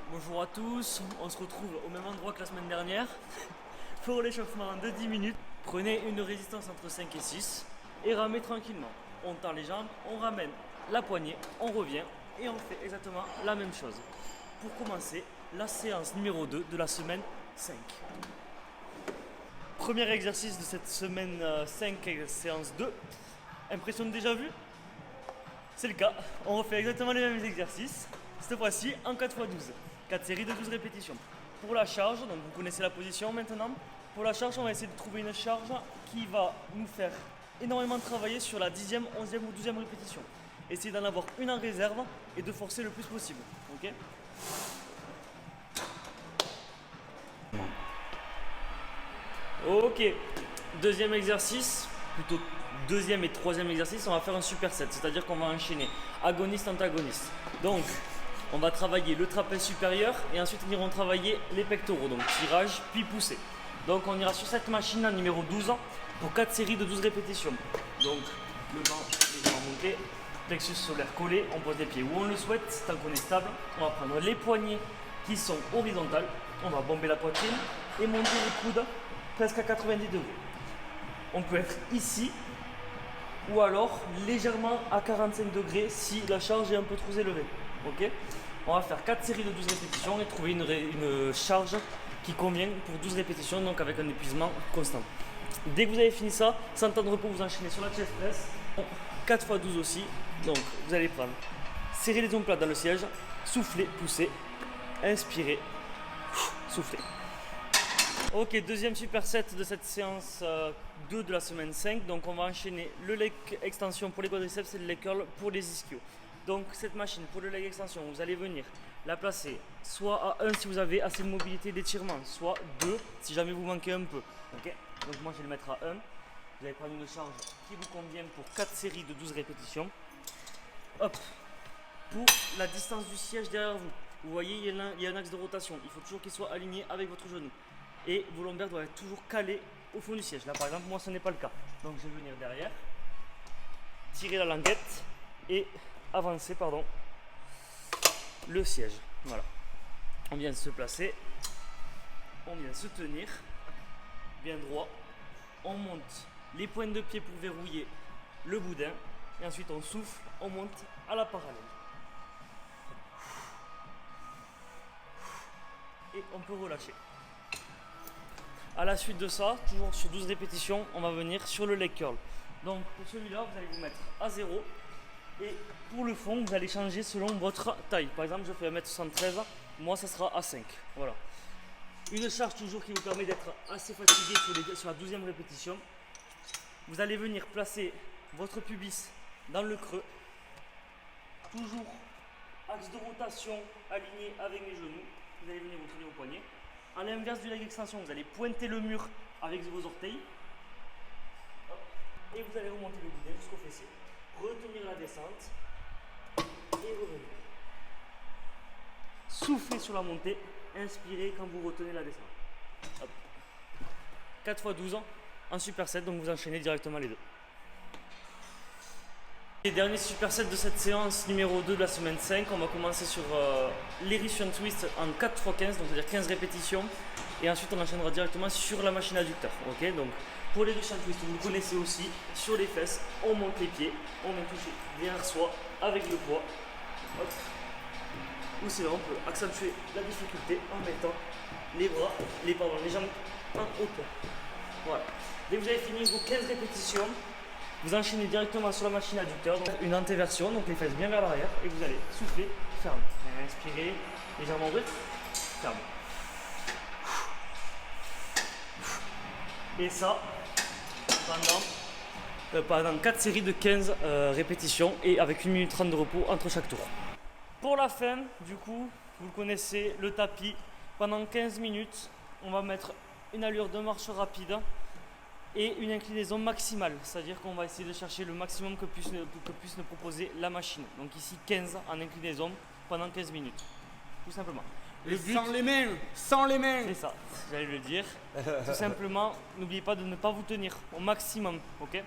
Bonjour à tous, on se retrouve au même endroit que la semaine dernière pour l'échauffement de 10 minutes. Prenez une résistance entre 5 et 6 et ramez tranquillement. On tend les jambes, on ramène la poignée, on revient et on fait exactement la même chose. Pour commencer, la séance numéro 2 de la semaine 5. Premier exercice de cette semaine 5, séance 2. Impression de déjà vu? C'est le cas, on refait exactement les mêmes exercices, cette fois-ci en 4x12, 4 séries de 12 répétitions. Pour la charge, donc vous connaissez la position maintenant, pour la charge on va essayer de trouver une charge qui va nous faire énormément travailler sur la 10e, 11e ou 12e répétition. Essayez d'en avoir une en réserve et de forcer le plus possible, ok? Ok, deuxième exercice, plutôt deuxième et troisième exercice, on va faire un superset, c'est-à-dire qu'on va enchaîner agoniste-antagoniste. Donc, on va travailler le trapèze supérieur et ensuite nous irons travailler les pectoraux, donc tirage puis poussée. Donc on ira sur cette machine là, numéro 12 pour 4 séries de 12 répétitions. Donc le banc légèrement monté, plexus solaire collé, on pose les pieds où on le souhaite, tant qu'on est stable. On va prendre les poignets qui sont horizontales, on va bomber la poitrine et monter les coudes presque à 90 degrés. On peut être ici ou alors légèrement à 45 degrés si la charge est un peu trop élevée. Ok, on va faire 4 séries de 12 répétitions et trouver une charge qui convient pour 12 répétitions, donc avec un épuisement constant. Dès que vous avez fini ça, sans temps de repos, vous enchaînez sur la chest press, 4 x 12 aussi. Donc vous allez prendre, serrer les omoplates dans le siège, souffler, pousser, inspirer, souffler. Ok, deuxième superset de cette séance 2 de la semaine 5. Donc on va enchaîner le leg extension pour les quadriceps et le leg curl pour les ischios. Donc cette machine pour le leg extension, vous allez venir la placer soit à 1 si vous avez assez de mobilité d'étirement, soit 2 si jamais vous manquez un peu. Okay, donc moi je vais le mettre à 1. Vous allez prendre une charge qui vous convient pour 4 séries de 12 répétitions. Hop, pour la distance du siège derrière vous. Vous voyez, il y a un axe de rotation. Il faut toujours qu'il soit aligné avec votre genou. Et vos lombaires doivent être toujours calés au fond du siège. Là par exemple, moi ce n'est pas le cas. Donc je vais venir derrière, tirer la languette et avancer le siège. Voilà. On vient se placer, on vient se tenir bien droit, on monte les pointes de pied pour verrouiller le boudin et ensuite on souffle, on monte à la parallèle. Et on peut relâcher. À la suite de ça, toujours sur 12 répétitions, on va venir sur le leg curl. Donc pour celui-là, vous allez vous mettre à 0. Et pour le fond, vous allez changer selon votre taille. Par exemple, je fais 1m73, moi ça sera à 5. Voilà. Une charge toujours qui vous permet d'être assez fatigué sur la 12e répétition. Vous allez venir placer votre pubis dans le creux. Toujours axe de rotation aligné avec les genoux. Vous allez venir vous tenir au poignet. À l'inverse du leg extension, vous allez pointer le mur avec vos orteils. Hop. Et vous allez remonter le boudin jusqu'au fessier. Retenir la descente et revenir. Soufflez sur la montée, inspirez quand vous retenez la descente. Hop. 4 x 12 en superset, donc vous enchaînez directement les deux. Les derniers supersets de cette séance numéro 2 de la semaine 5, on va commencer sur l'Erition Twist en 4 x 15, donc c'est-à-dire 15 répétitions. Et ensuite on enchaînera directement sur la machine adducteur. Okay, donc pour l'Erition Twist, vous le connaissez aussi, sur les fesses, on monte les pieds, on vient toucher derrière soi avec le poids. Hop. Ou sinon on peut accentuer la difficulté en mettant les bras, les jambes en hauteur. Voilà. Dès que vous avez fini vos 15 répétitions, vous enchaînez directement sur la machine adducteur, donc une antéversion, donc les fesses bien vers l'arrière, et vous allez souffler, ferme. Inspirez, légèrement brut, ferme. Et ça, pendant 4 séries de 15 répétitions et avec 1 minute 30 de repos entre chaque tour. Pour la fin, du coup, vous le connaissez, le tapis, pendant 15 minutes, on va mettre une allure de marche rapide et une inclinaison maximale, c'est-à-dire qu'on va essayer de chercher le maximum que puisse nous proposer la machine. Donc ici 15 en inclinaison pendant 15 minutes, tout simplement. Le but, sans les mains, sans les mains. C'est ça, j'allais le dire. Tout simplement, n'oubliez pas de ne pas vous tenir au maximum, ok ?